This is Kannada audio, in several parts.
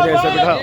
दे ऐसे बेटा।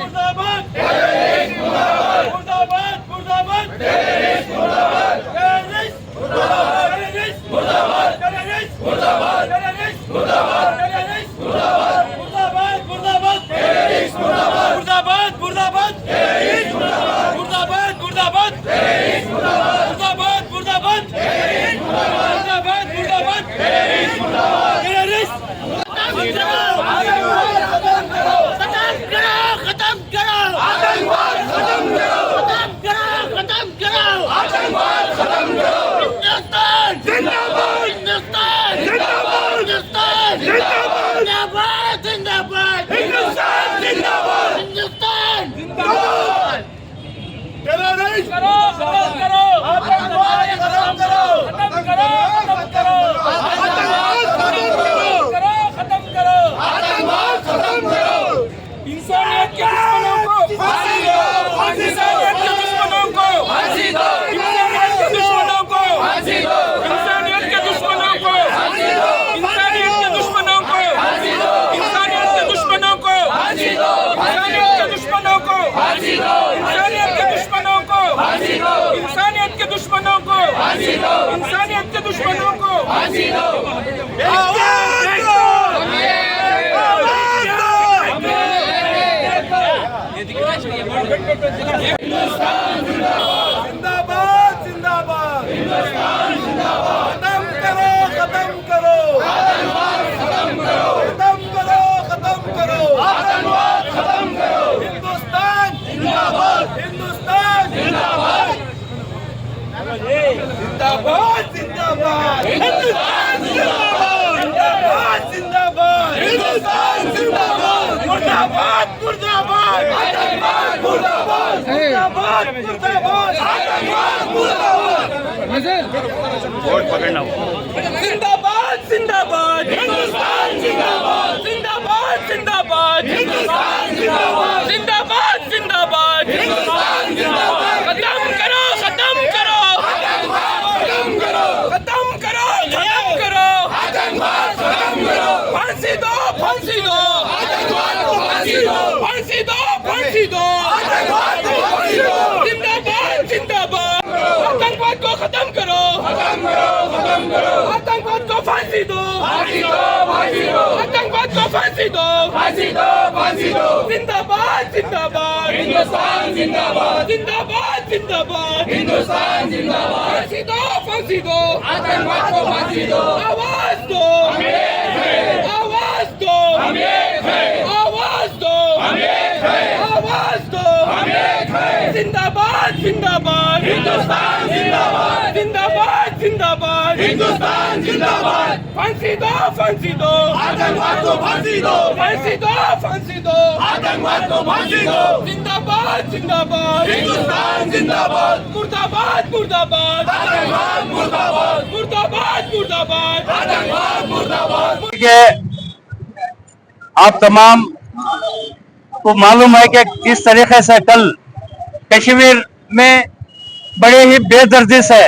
इंसानियत के दुश्मनों को इंसानियत के दुश्मनों को जिंदाबाद जिंदाबाद खत्म करो खत्म करो खत्म करो खत्म करो हिंदुस्तान जिंदाबाद हिंदुस्तान जिंदाबाद जिंदाबाद जिंदाबाद हिंदुस्तान जिंदाबाद जिंदाबाद हिंदुस्तान जिंदाबाद मुर्दाबाद मुर्दाबाद मुर्दाबाद मुर्दाबाद मुर्दाबाद मुर्दाबाद वोट पकड़ना जिंदाबाद जिंदाबाद हिंदुस्तान जिंदाबाद जिंदाबाद जिंदाबाद हिंदुस्तान जिंदाबाद जिंदाबाद जिंदाबाद हिंदुस्तान जिंदाबाद खत्म करो खत्म करो खत्म करो खत्म करो खत्म करो आतंकवाद खत्म करो फांसी दो फांसी दो आतंकवाद को फांसी दो फांसी दो फांसी दो आतंकवाद को फांसी दो जिंदाबाद जिंदाबाद आतंकवाद को खत्म करो आतंकवाद को फांसी दो आतंकवाद को फांसी दो जिंदाबाद जिंदाबाद हिंदुस्तान जिंदाबाद जिंदाबाद जिंदाबाद हिंदुस्तान जिंदाबाद फांसी दो आतंकवाद को फांसी दो आवाज दो आवाज दो आवाज दो आवाज दो जिंदाबाद जिंदाबाद हिंदुस्तान जिंदाबाद जिंदाबाद जिंदाबाद हिंदुस्तान जिंदाबाद फांसी दो आतंकवाद को फांसी दो फांसी दो आतंकवाद को फांसी दो जिंदाबाद जिंदाबाद हिंदुस्तान जिंदाबाद मुर्दाबाद मुर्दाबाद आतंकवाद मुर्दाबाद मुर्दाबाद मुर्दाबाद आतंकवाद मुर्दाबाद। आप तमाम को मालूम है कि किस तरीके से कल कश्मीर में बड़े ही बेदर्दी से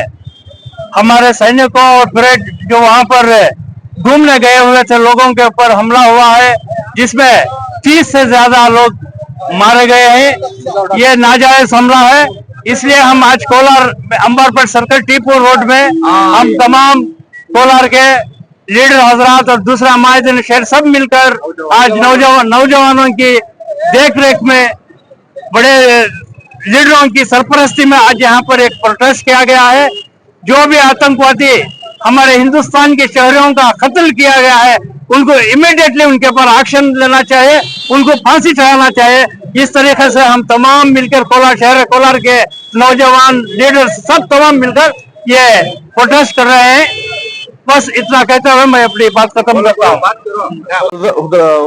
हमारे सैनिकों और परेड जो वहां पर घूमने गए हुए थे लोगों के ऊपर हमला हुआ है, जिसमें 30 से ज्यादा लोग मारे गए हैं। ये नाजायज हमला है, इसलिए हम आज कोलार अंबरपेट सर्कल टीपुर रोड में हम तमाम कोलार के लीडर हजरात और दूसरा माहिदीन शहर सब मिलकर आज नौजवानों की देखरेख में बड़े लीडरों की सरपरस्ती में आज यहाँ पर एक प्रोटेस्ट किया गया है। जो भी आतंकवादी हमारे हिंदुस्तान के शहरों का कत्ल किया गया है, उनको इमीडिएटली उनके ऊपर एक्शन लेना चाहिए, उनको फांसी चढ़ाना चाहिए। इस तरीके से हम तमाम मिलकर कोलार शहर कोलार के नौजवान लीडर सब तमाम मिलकर ये प्रोटेस्ट कर रहे हैं। बस इतना कहते हुए मैं अपनी बात खत्म करता हूँ।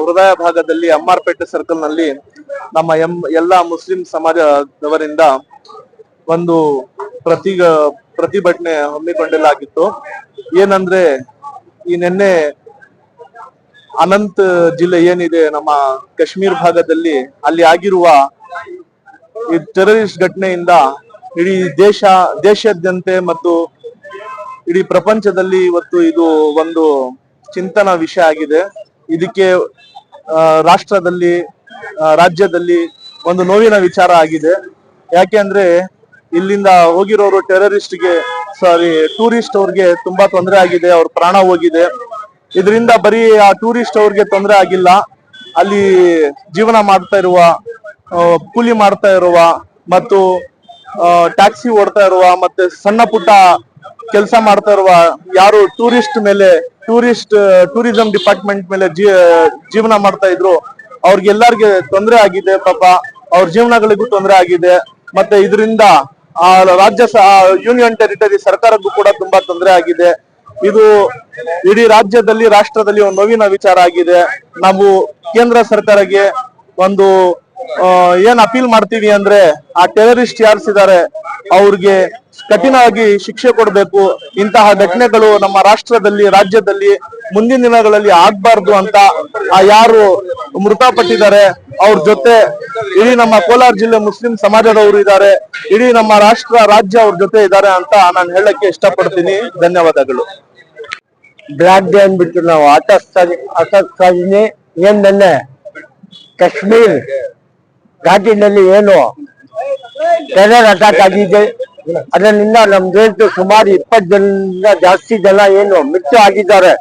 ಹೃದಯ ಭಾಗದಲ್ಲಿ ಅಮ್ಮಾರ್ಪೇಟೆ ಸರ್ಕಲ್ ನಲ್ಲಿ ನಮ್ಮ ಎಲ್ಲ ಮುಸ್ಲಿಂ ಸಮಾಜದವರಿಂದ ಒಂದು ಪ್ರತಿಭಟನೆ ಹಮ್ಮಿಕೊಳ್ಳಲಾಗಿತ್ತು. ಏನಂದ್ರೆ ಈ ನಿನ್ನೆ ಅನಂತ್ ಜಿಲ್ಲೆ ಏನಿದೆ ನಮ್ಮ ಕಾಶ್ಮೀರ ಭಾಗದಲ್ಲಿ ಅಲ್ಲಿ ಆಗಿರುವ ಈ ಟೆರರಿಸ್ಟ್ ಘಟನೆಯಿಂದ ಇಡೀ ದೇಶಾದ್ಯಂತ ಮತ್ತು ಇಡೀ ಪ್ರಪಂಚದಲ್ಲಿ ಇವತ್ತು ಇದು ಒಂದು ಚಿಂತನಾ ವಿಷಯ ಆಗಿದೆ. ಇದಕ್ಕೆ ರಾಷ್ಟ್ರದಲ್ಲಿ ರಾಜ್ಯದಲ್ಲಿ ಒಂದು ನೋವಿನ ವಿಚಾರ ಆಗಿದೆ. ಯಾಕೆ ಅಂದ್ರೆ ಇಲ್ಲಿಂದ ಹೋಗಿರೋರು ಟೂರಿಸ್ಟ್ ಅವ್ರಿಗೆ ತುಂಬಾ ತೊಂದರೆ ಆಗಿದೆ, ಅವ್ರ ಪ್ರಾಣ ಹೋಗಿದೆ. ಇದರಿಂದ ಬರೀ ಆ ಟೂರಿಸ್ಟ್ ಅವ್ರಿಗೆ ತೊಂದರೆ ಆಗಿಲ್ಲ, ಅಲ್ಲಿ ಜೀವನ ಮಾಡ್ತಾ ಇರುವ, ಕೂಲಿ ಮಾಡ್ತಾ ಇರುವ ಮತ್ತು ಟ್ಯಾಕ್ಸಿ ಓಡ್ತಾ ಇರುವ ಮತ್ತೆ ಸಣ್ಣ ಪುಟ್ಟ ಕೆಲಸ ಮಾಡ್ತಾ ಇರುವ ಯಾರು ಟೂರಿಸಂ ಡಿಪಾರ್ಟ್ಮೆಂಟ್ ಮೇಲೆ ಜೀವನ ಮಾಡ್ತಾ ಇದ್ರು ಅವ್ರಿಗೆಲ್ಲರಿಗೆ ತೊಂದರೆ ಆಗಿದೆ. ಪಾಪ ಅವ್ರ ಜೀವನಗಳಿಗೂ ತೊಂದರೆ ಆಗಿದೆ. ಮತ್ತೆ ಇದರಿಂದ ಆ ಯೂನಿಯನ್ ಟೆರಿಟರಿ ಸರ್ಕಾರಕ್ಕೂ ಕೂಡ ತುಂಬಾ ತೊಂದರೆ ಆಗಿದೆ. ಇದು ಇಡೀ ರಾಜ್ಯದಲ್ಲಿ, ರಾಷ್ಟ್ರದಲ್ಲಿ ಒಂದು ನೋವಿನ ವಿಚಾರ ಆಗಿದೆ. ನಾವು ಕೇಂದ್ರ ಸರ್ಕಾರಕ್ಕೆ ಒಂದು ಏನ್ ಅಪೀಲ್ ಮಾಡ್ತೀವಿ ಅಂದ್ರೆ, ಆ ಟೆರರಿಸ್ಟ್ ಯಾರಿದ್ದಾರೆ ಅವ್ರಿಗೆ ಕಠಿಣವಾಗಿ ಶಿಕ್ಷೆ ಕೊಡಬೇಕು. ಇಂತಹ ಘಟನೆಗಳು ನಮ್ಮ ರಾಜ್ಯದಲ್ಲಿ ಮುಂದಿನ ದಿನಗಳಲ್ಲಿ ಆಗ್ಬಾರ್ದು ಅಂತ ಯಾರು ಮೃತಪಟ್ಟಿದ್ದಾರೆ ಅವ್ರ ಜೊತೆ ಇಡೀ ನಮ್ಮ ಕೋಲಾರ ಜಿಲ್ಲೆ ಮುಸ್ಲಿಂ ಸಮಾಜದವರು ಇದ್ದಾರೆ, ಇಡೀ ನಮ್ಮ ರಾಜ್ಯ ಅವ್ರ ಜೊತೆ ಇದ್ದಾರೆ ಅಂತ ನಾನು ಹೇಳಕ್ಕೆ ಇಷ್ಟಪಡ್ತೀನಿ. ಧನ್ಯವಾದಗಳು. ಬ್ಲಾಕ್ ಡೇ ಅಂದ್ಬಿಟ್ಟು ನಾವು ಆಚರಿಸ್ತಾ ಇದೀನಿ. ಏನ್ ನೆನ್ನೆ ಕಾಶ್ಮೀರ್ ಘಾಟಿನಲ್ಲಿ ಏನು ಟೆರರ್ ಅಟ್ಯಾಕ್ ಆಗಿದೆ, ಅದರಿಂದ ನಮ್ ದೇಶದ ಸುಮಾರು 20 ಜನರಿಂದ ಜಾಸ್ತಿ ಜನ ಏನು ಮೃತ್ಯು ಆಗಿದ್ದಾರೆ.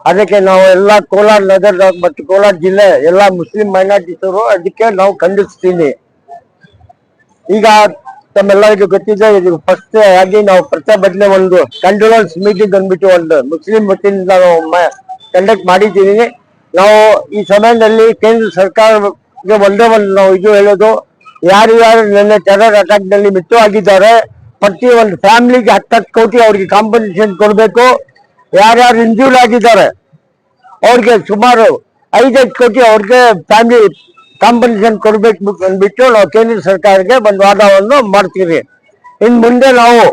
ಅದಕ್ಕೆ ನಾವು ಎಲ್ಲ ಕೋಲಾರ ನಗರ ಮತ್ತು ಕೋಲಾರ ಜಿಲ್ಲೆ ಎಲ್ಲ ಮುಸ್ಲಿಂ ಮೈನಾರಿಟೀಸ್ ಅವರು ಅದಕ್ಕೆ ನಾವು ಖಂಡಿಸ್ತೀನಿ. ಈಗ ತಮ್ಮೆಲ್ಲರಿಗೂ ಗೊತ್ತಿದೆ, ಇದು ಫಸ್ಟ್ ಆಗಿ ನಾವು ಪ್ರತಿಭಟನೆ ಒಂದು ಕಂಡೋಲೆನ್ಸ್ ಮೀಟಿಂಗ್ ಅಂದ್ಬಿಟ್ಟು ಒಂದು ಮುಸ್ಲಿಂ ವತಿಯಿಂದ ನಾವು ಕಂಡಕ್ಟ್ ಮಾಡಿದ್ದೀವಿ. ನಾವು ಈ ಸಮಯದಲ್ಲಿ ಕೇಂದ್ರ ಸರ್ಕಾರಕ್ಕೆ ಒಂದೇ ಒಂದು ನಾವು ಇದು ಹೇಳೋದು, ಯಾರು ನಿನ್ನೆ ಟೆರರ್ ಅಟ್ಯಾಕ್ ನಲ್ಲಿ ಮೃತ್ಯು ಆಗಿದ್ದಾರೆ ಪ್ರತಿ ಒಂದು ಫ್ಯಾಮಿಲಿಗೆ 10 ಕೋಟಿ ಅವ್ರಿಗೆ ಕಾಂಪನ್ಸೇಷನ್ ಕೊಡಬೇಕು. ಯಾರ್ಯಾರು ಇಂಜೂರ್ಡ್ ಆಗಿದ್ದಾರೆ ಅವ್ರಿಗೆ ಸುಮಾರು 5 ಕೋಟಿ ಅವ್ರಿಗೆ ಫ್ಯಾಮಿಲಿ ಕಾಂಪನ್ಸೇಷನ್ ಕೊಡ್ಬೇಕು ಅಂದ್ಬಿಟ್ಟು ನಾವು ಕೇಂದ್ರ ಸರ್ಕಾರಕ್ಕೆ ಒಂದು ವಾದವನ್ನು ಮಾಡ್ತೀವಿ. ಇನ್ ಮುಂದೆ ನಾವು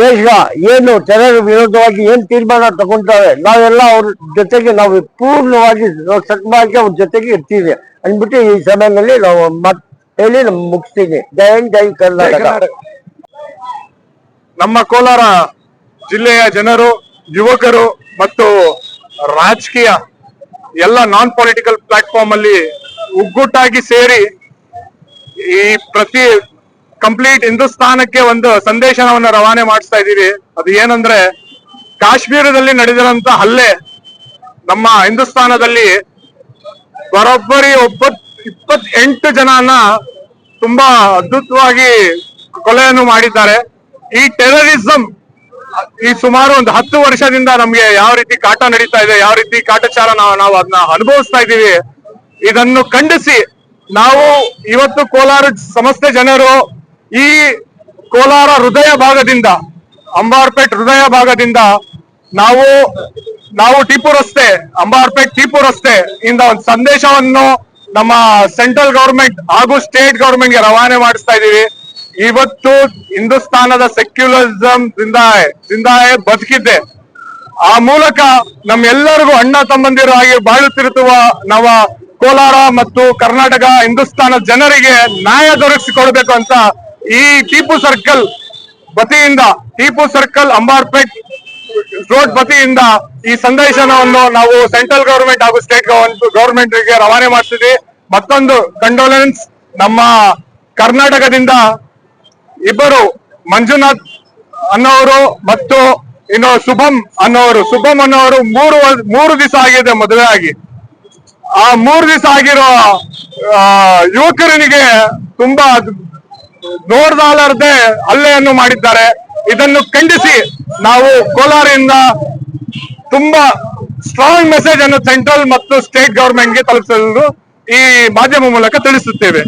ದೇಶ ಏನು ಟೆರರ್ ವಿರೋಧವಾಗಿ ಏನ್ ತೀರ್ಮಾನ ತಗೊಂತಾರೆ ನಾವೆಲ್ಲ ಅವ್ರ ಜೊತೆಗೆ ನಾವು ಪೂರ್ಣವಾಗಿ ಸಕ್ರಿಯವಾಗಿ ಅವ್ರ ಜೊತೆಗೆ ಇರ್ತೀವಿ ಅಂದ್ಬಿಟ್ಟು ಈ ಸಮಯದಲ್ಲಿ ನಾವು ಹೇಳಿ ಮುಗಿಸ್ತೀನಿ. ಜೈ ಕರ್ನಾಟಕ. ನಮ್ಮ ಕೋಲಾರ ಜಿಲ್ಲೆಯ ಜನರು, ಯುವಕರು ಮತ್ತು ರಾಜಕೀಯ ಎಲ್ಲ ನಾನ್ ಪೊಲಿಟಿಕಲ್ ಪ್ಲಾಟ್ಫಾರ್ಮ್ ಅಲ್ಲಿ ಒಗ್ಗೂಟಾಗಿ ಸೇರಿ ಈ ಕಂಪ್ಲೀಟ್ ಹಿಂದೂಸ್ತಾನಕ್ಕೆ ಒಂದು ಸಂದೇಶವನ್ನು ರವಾನೆ ಮಾಡಿಸ್ತಾ ಇದ್ದೀವಿ. ಅದು ಏನಂದ್ರೆ, ಕಾಶ್ಮೀರದಲ್ಲಿ ನಡೆದಿರುವಂತ ಹಲ್ಲೆ ನಮ್ಮ ಹಿಂದೂಸ್ತಾನದಲ್ಲಿ ಬರೋಬ್ಬರಿ 28 ಜನನ ತುಂಬಾ ಅದ್ಭುತವಾಗಿ ಕೊಲೆಯನ್ನು ಮಾಡಿದ್ದಾರೆ. ಈ ಟೆರರಿಸಂ ಈ ಸುಮಾರು ಒಂದು 10 ವರ್ಷದಿಂದ ನಮ್ಗೆ ಯಾವ ರೀತಿ ಕಾಟ ನಡೀತಾ ಇದೆ, ಯಾವ ರೀತಿ ಕಾಟಚಾರ ನಾವು ಅದನ್ನ ಅನುಭವಿಸ್ತಾ ಇದ್ದೀವಿ. ಇದನ್ನು ಖಂಡಿಸಿ ನಾವು ಇವತ್ತು ಕೋಲಾರ ಸಮಸ್ತ ಜನರು ಈ ಕೋಲಾರ ಹೃದಯ ಭಾಗದಿಂದ, ಅಂಬಾರ್ಪೇಟ್ ಹೃದಯ ಭಾಗದಿಂದ ನಾವು ಟಿಪ್ಪು ರಸ್ತೆ, ಅಂಬಾರ್ಪೇಟ್ ಟಿಪ್ಪು ರಸ್ತೆ ಇಂದ ಒಂದು ಸಂದೇಶವನ್ನು ನಮ್ಮ ಸೆಂಟ್ರಲ್ ಗವರ್ಮೆಂಟ್ ಹಾಗೂ ಸ್ಟೇಟ್ ಗವರ್ಮೆಂಟ್ಗೆ ರವಾನೆ ಮಾಡಿಸ್ತಾ ಇದೀವಿ. ಇವತ್ತು ಹಿಂದೂಸ್ತಾನದ ಸೆಕ್ಯುಲರಿಸಂ ಜಿಂದಾಯೆ ಬದುಕಿದ್ದೆ. ಆ ಮೂಲಕ ನಮ್ಮೆಲ್ಲರಿಗೂ ಅಣ್ಣ ತಮ್ಮಂದಿರು ಆಗಿ ಬಾಳುತ್ತಿರುವ ನಮ್ಮ ಕೋಲಾರ ಮತ್ತು ಕರ್ನಾಟಕ ಹಿಂದೂಸ್ತಾನದ ಜನರಿಗೆ ನ್ಯಾಯ ದೊರಕಿಸಿಕೊಡ್ಬೇಕು ಅಂತ ಈ ಟಿಪ್ಪು ಸರ್ಕಲ್ ಅಂಬಾರ್ಪೇಟ್ ರೋಡ್ ವತಿಯಿಂದ ಈ ಸಂದೇಶವನ್ನು ನಾವು ಸೆಂಟ್ರಲ್ ಗವರ್ಮೆಂಟ್ ಹಾಗೂ ಸ್ಟೇಟ್ ಗವರ್ಮೆಂಟ್ ಗೆ ರವಾನೆ ಮಾಡ್ತಿದ್ವಿ. ಮತ್ತೊಂದು ಕಂಡೋಲೆನ್ಸ್ ನಮ್ಮ ಕರ್ನಾಟಕದಿಂದ ಇಬ್ಬರು ಮಂಜುನಾಥ್ ಅನ್ನೋರು ಮತ್ತು ಇನ್ನು ಶುಭಂ ಅನ್ನೋರು ಮೂರು ದಿವಸ ಆಗಿದೆ ಮದುವೆ ಆಗಿ. ಆ 3 ದಿವಸ ಆಗಿರೋ ಯುವಕರನಿಗೆ ತುಂಬಾ ನೋಡ್ದಾಲರದೆ ಹಲ್ಲೆಯನ್ನು ಮಾಡಿದ್ದಾರೆ. ಇದನ್ನು ಖಂಡಿಸಿ ನಾವು ಕೋಲಾರದಿಂದ ತುಂಬಾ ಸ್ಟ್ರಾಂಗ್ ಮೆಸೇಜ್ ಅನ್ನು ಸೆಂಟ್ರಲ್ ಮತ್ತು ಸ್ಟೇಟ್ ಗವರ್ಮೆಂಟ್ ಗೆ ತಲುಪಿಸಲು ಈ ಮಾಧ್ಯಮ ಮೂಲಕ ತಿಳಿಸುತ್ತೇವೆ.